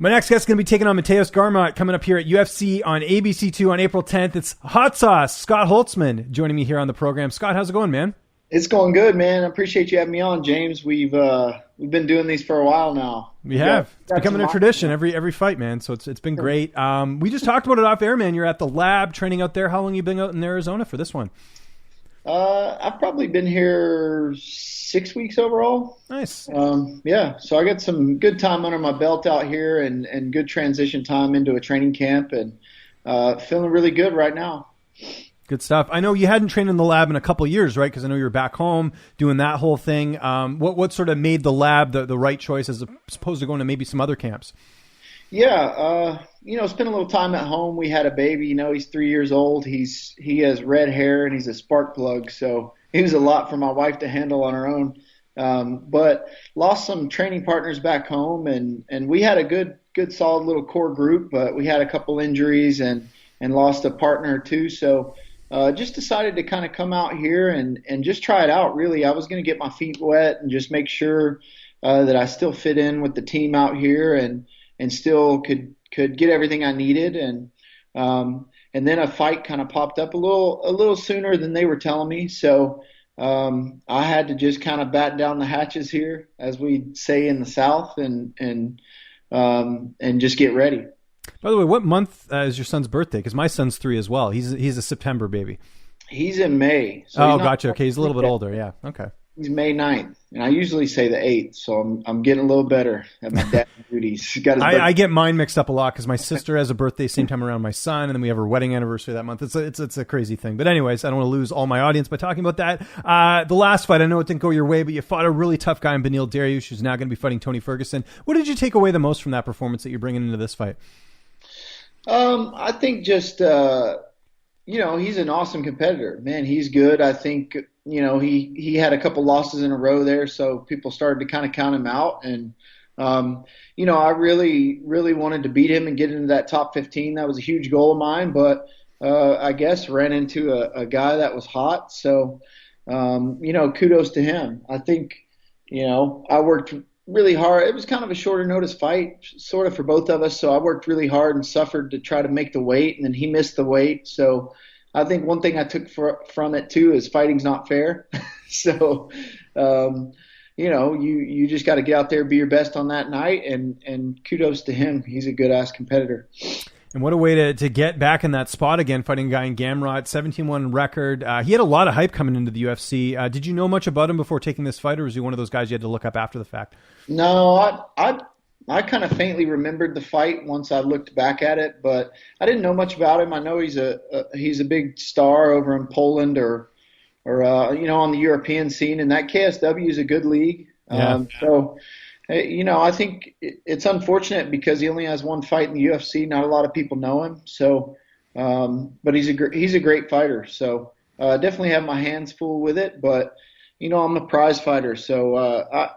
My next guest is going to be taking on Mateusz Gamrot coming up here at UFC on ABC2 on April 10th. It's Hot Sauce, Scott Holtzman, joining me here on the program. Scott, how's it going, man? It's going good, man. I appreciate you having me on, James. We've been doing these for a while now. We have. It's becoming a tradition every fight, man. So it's been great. We just talked about it off air, man. You're at the lab training out there. How long have you been out in Arizona for this one? I've probably been here 6 weeks overall. Nice. So I got some good time under my belt out here and good transition time into a training camp and feeling really good right now. Good stuff. I know you hadn't trained in the lab in a couple of years, right? Because I know you were back home doing that whole thing. What sort of made the lab the right choice as opposed to going to maybe some other camps? Yeah, spent a little time at home. We had a baby. He's 3 years old. He has red hair and he's a spark plug, so it was a lot for my wife to handle on her own. But lost some training partners back home, and we had a good solid little core group. But we had a couple injuries and lost a partner or two. So just decided to kind of come out here and just try it out. Really, I was going to get my feet wet and just make sure that I still fit in with the team out here and still could get everything I needed. And then a fight kind of popped up a little sooner than they were telling me. So I had to just kind of batten down the hatches here, as we say in the South, and just get ready. By the way, what month is your son's birthday? Because my son's 3 as well. He's a September baby. He's in May. So gotcha. Okay, he's a little bit older. Yeah. Okay. He's May 9th, and I usually say the 8th, so I'm getting a little better at my dad duties. I get mine mixed up a lot because my sister has a birthday same time around my son, and then we have our wedding anniversary that month. It's a crazy thing. But anyways, I don't want to lose all my audience by talking about that. The last fight, I know it didn't go your way, but you fought a really tough guy in Beneil Dariush, who's now going to be fighting Tony Ferguson. What did you take away the most from that performance that you're bringing into this fight? I think just he's an awesome competitor. Man, he's good. I think he had a couple losses in a row there, so people started to kind of count him out. And I really, really wanted to beat him and get into that top 15. That was a huge goal of mine, but I guess ran into a guy that was hot. So kudos to him. I think I worked really hard. It was kind of a shorter notice fight, sort of, for both of us. So I worked really hard and suffered to try to make the weight, and then he missed the weight. So I think one thing I took from it too is fighting's not fair. So, you just got to get out there, be your best on that night, and kudos to him. He's a good ass competitor. And what a way to get back in that spot again, fighting a guy in Gamrot, 17-1 record. He had a lot of hype coming into the UFC. Did you know much about him before taking this fight, or was he one of those guys you had to look up after the fact? No, I kind of faintly remembered the fight once I looked back at it, but I didn't know much about him. I know he's a big star over in Poland or on the European scene, and that KSW is a good league. Yeah. I think it's unfortunate because he only has one fight in the UFC. Not a lot of people know him. So, but he's a great fighter. So, definitely have my hands full with it. But, I'm a prize fighter. So,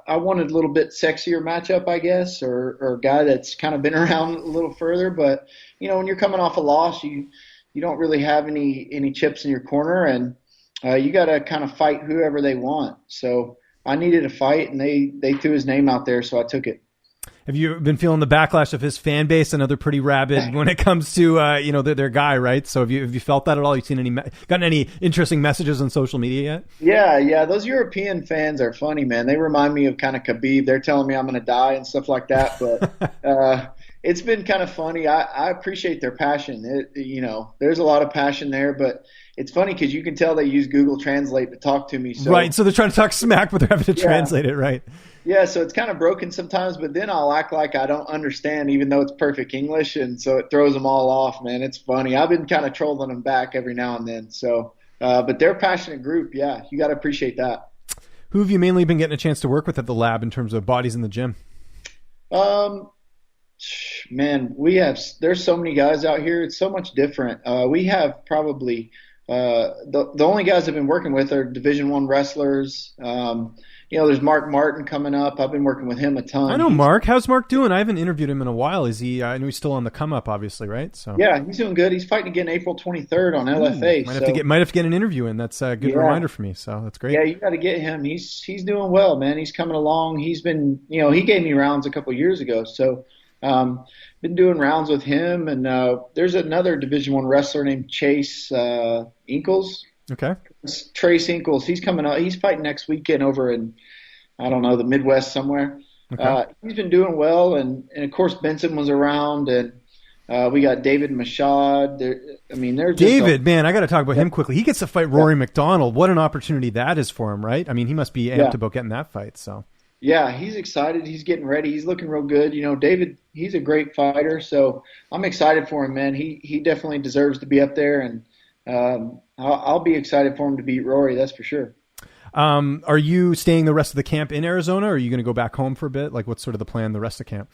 I wanted a little bit sexier matchup, I guess, or a guy that's kind of been around a little further. But, when you're coming off a loss, you don't really have any chips in your corner, and you got to kind of fight whoever they want. So, I needed a fight, and they threw his name out there, so I took it. Have you been feeling the backlash of his fan base? I know they're pretty rabid when it comes to their guy, right? So have you felt that at all? You seen gotten any interesting messages on social media yet? Yeah. Those European fans are funny, man. They remind me of kind of Khabib. They're telling me I'm going to die and stuff like that, but it's been kind of funny. I appreciate their passion. There's a lot of passion there, but it's funny because you can tell they use Google Translate to talk to me. So, right, so they're trying to talk smack, but they're having to translate it, right? Yeah, so it's kind of broken sometimes, but then I'll act like I don't understand, even though it's perfect English, and so it throws them all off, man. It's funny. I've been kind of trolling them back every now and then. So, but they're a passionate group. Yeah, you got to appreciate that. Who have you mainly been getting a chance to work with at the lab in terms of bodies in the gym? Man, there's so many guys out here. It's so much different. We have probably the only guys I've been working with are Division I wrestlers. There's Mark Martin coming up. I've been working with him a ton. I know Mark. How's Mark doing? I haven't interviewed him in a while. Is he? I know he's still on the come up, obviously, right? So yeah, he's doing good. He's fighting again April 23rd on LFA. Might have to get an interview in. That's a good reminder for me. So that's great. Yeah, you got to get him. He's doing well, man. He's coming along. He's been, he gave me rounds a couple years ago. So Been doing rounds with him, and there's another Division I wrestler named Chase Inkles. Okay. Trace Inkles. He's coming out. He's fighting next weekend over in, I don't know, the Midwest somewhere. Okay. He's been doing well, and of course Benson was around, and we got David Mashad. They're David, man, I got to talk about him quickly. He gets to fight Rory McDonald. What an opportunity that is for him, right? I mean, he must be amped about getting that fight. So yeah, he's excited. He's getting ready. He's looking real good. David, he's a great fighter, so I'm excited for him, man. He definitely deserves to be up there, and I'll be excited for him to beat Rory. That's for sure. Are you staying the rest of the camp in Arizona, or are you going to go back home for a bit? Like, what's sort of the plan the rest of camp?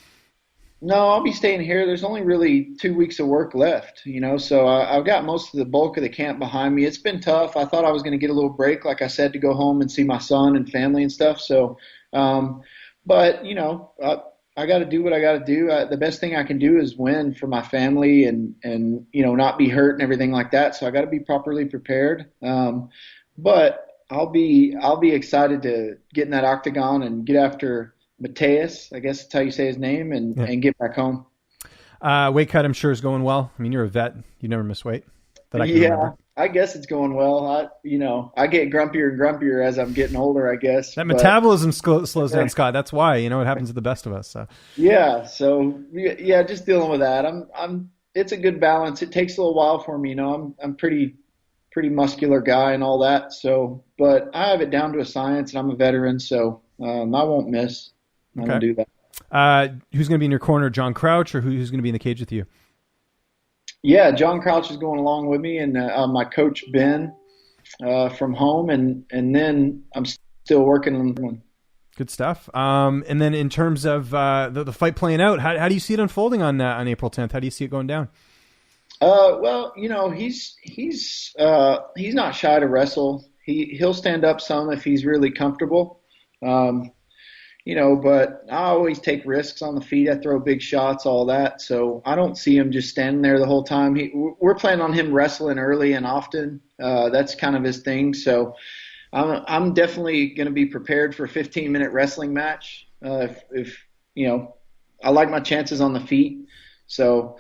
No, I'll be staying here. There's only really 2 weeks of work left, so I've got most of the bulk of the camp behind me. It's been tough. I thought I was going to get a little break, like I said, to go home and see my son and family and stuff. So, but I got to do what I got to do. The best thing I can do is win for my family and not be hurt and everything like that. So I got to be properly prepared. But I'll be excited to get in that octagon and get after Mateusz, I guess that's how you say his name, and get back home. Weight cut, I'm sure, is going well. I mean, you're a vet. You never miss weight. Remember. I guess it's going well. I get grumpier and grumpier as I'm getting older, I guess. That metabolism slows down, Scott. That's why, it happens to the best of us. So. Yeah. So yeah, just dealing with that. It's a good balance. It takes a little while for me. I'm pretty muscular guy and all that. So, but I have it down to a science, and I'm a veteran, so I won't miss. I'm going to do that. Who's going to be in your corner, John Crouch, or who's going to be in the cage with you? Yeah, John Crouch is going along with me, and my coach, Ben, from home, and then I'm still working on one. Good stuff. And then in terms of the fight playing out, how do you see it unfolding on April 10th? How do you see it going down? Well, he's not shy to wrestle. He'll stand up some if he's really comfortable. But I always take risks on the feet. I throw big shots, all that. So I don't see him just standing there the whole time. We're planning on him wrestling early and often. That's kind of his thing. So I'm definitely going to be prepared for a 15-minute wrestling match. If I like my chances on the feet. So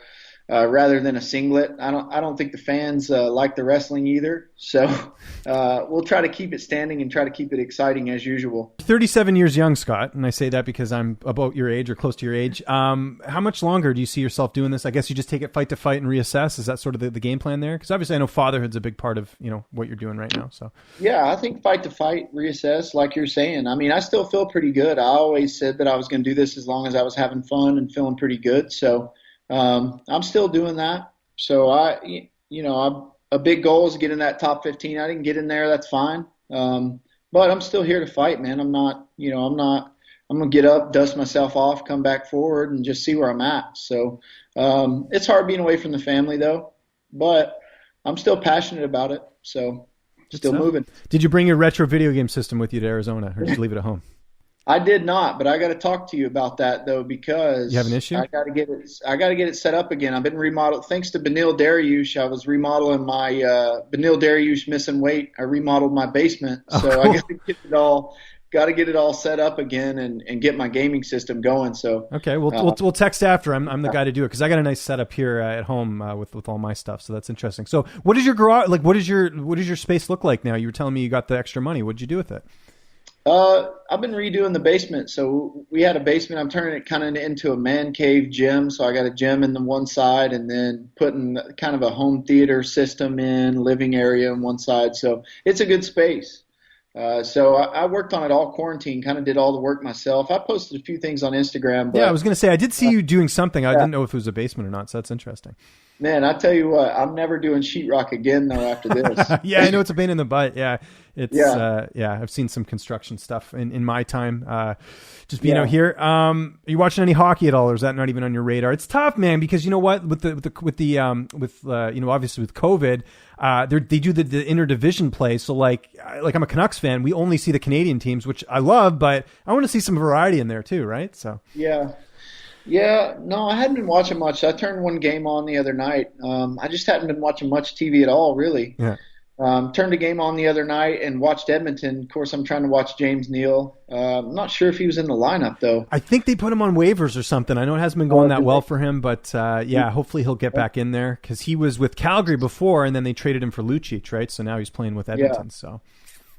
rather than a singlet, I don't think the fans like the wrestling either. So we'll try to keep it standing and try to keep it exciting as usual. 37 years young, Scott, and I say that because I'm about your age or close to your age. How much longer do you see yourself doing this? I guess you just take it fight to fight and reassess. Is that sort of the game plan there? Because obviously I know fatherhood's a big part of what you're doing right now. So yeah, I think fight to fight, reassess, like you're saying. I mean, I still feel pretty good. I always said that I was going to do this as long as I was having fun and feeling pretty good. So I'm still doing that. So a big goal is to get in that top 15. I didn't get in there. That's fine. But I'm still here to fight, man. I'm going to get up, dust myself off, come back forward and just see where I'm at. So, it's hard being away from the family though, but I'm still passionate about it. So still moving. Did you bring your retro video game system with you to Arizona, or did you leave it at home? I did not, but I got to talk to you about that though, because you have an issue. I got to get it set up again. I've been remodeled thanks to Beneil Dariush. I was remodeling my Beneil Dariush missing weight. I remodeled my basement, so cool. I got to get it all set up again and get my gaming system going. So okay, we'll text after. I'm the guy to do it because I got a nice setup here at home with all my stuff. So that's interesting. So what is your garage like? What does your space look like now? You were telling me you got the extra money. What did you do with it? I've been redoing the basement. So we had a basement. I'm turning it kind of into a man cave gym. So I got a gym in the one side and then putting kind of a home theater system in, living area on one side. So it's a good space. So I worked on it all quarantine, kind of did all the work myself. I posted a few things on Instagram. But, yeah, I was going to say, I did see you doing something. I didn't know if it was a basement or not. So that's interesting. Man, I tell you what, I'm never doing sheetrock again though after this. Yeah, I know it's a pain in the butt. Yeah, I've seen some construction stuff in my time. Just being out here. Are you watching any hockey at all, or is that not even on your radar? It's tough, man, because you know what, with obviously with COVID, they do the interdivision play. So like I'm a Canucks fan. We only see the Canadian teams, which I love, but I want to see some variety in there too, right? So yeah, no, I hadn't been watching much. I turned one game on the other night. I just hadn't been watching much TV at all, really. Yeah. Turned the game on the other night and watched Edmonton. Of course, I'm trying to watch James Neal. I'm not sure if he was in the lineup, though. I think they put him on waivers or something. I know it hasn't been going that well for him, but yeah, hopefully he'll get back in there because he was with Calgary before, and then they traded him for Lucic, right? So now he's playing with Edmonton. Yeah. So.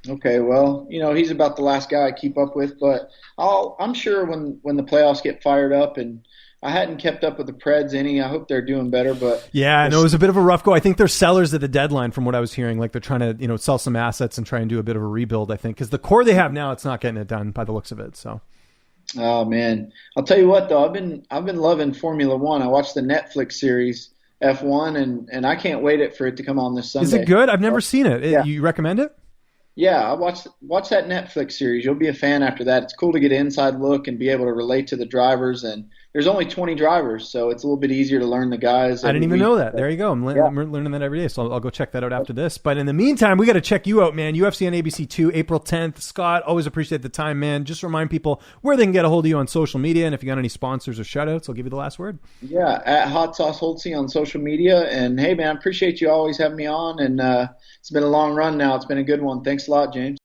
Okay, well, he's about the last guy I keep up with, but I'm sure when the playoffs get fired up, and I hadn't kept up with the Preds any. I hope they're doing better, but yeah, no, it was a bit of a rough go. I think they're sellers at the deadline, from what I was hearing. Like they're trying to, sell some assets and try and do a bit of a rebuild. I think because the core they have now, it's not getting it done by the looks of it. So. Oh man, I'll tell you what though, I've been loving Formula One. I watched the Netflix series F1, and I can't wait for it to come on this Sunday. Is it good? I've never seen it. Yeah. You recommend it? Yeah, I watch that Netflix series. You'll be a fan after that. It's cool to get an inside look and be able to relate to the drivers. And there's only 20 drivers, so it's a little bit easier to learn the guys. I didn't even know that. There you go. I'm learning that every day, so I'll go check that out after this. But in the meantime, we got to check you out, man. UFC on ABC 2, April 10th. Scott, always appreciate the time, man. Just remind people where they can get a hold of you on social media, and if you got any sponsors or shout-outs, I'll give you the last word. Yeah, at Hot Sauce Holtzy on social media. And, hey, man, I appreciate you always having me on. And it's been a long run now. It's been a good one. Thanks a lot, James.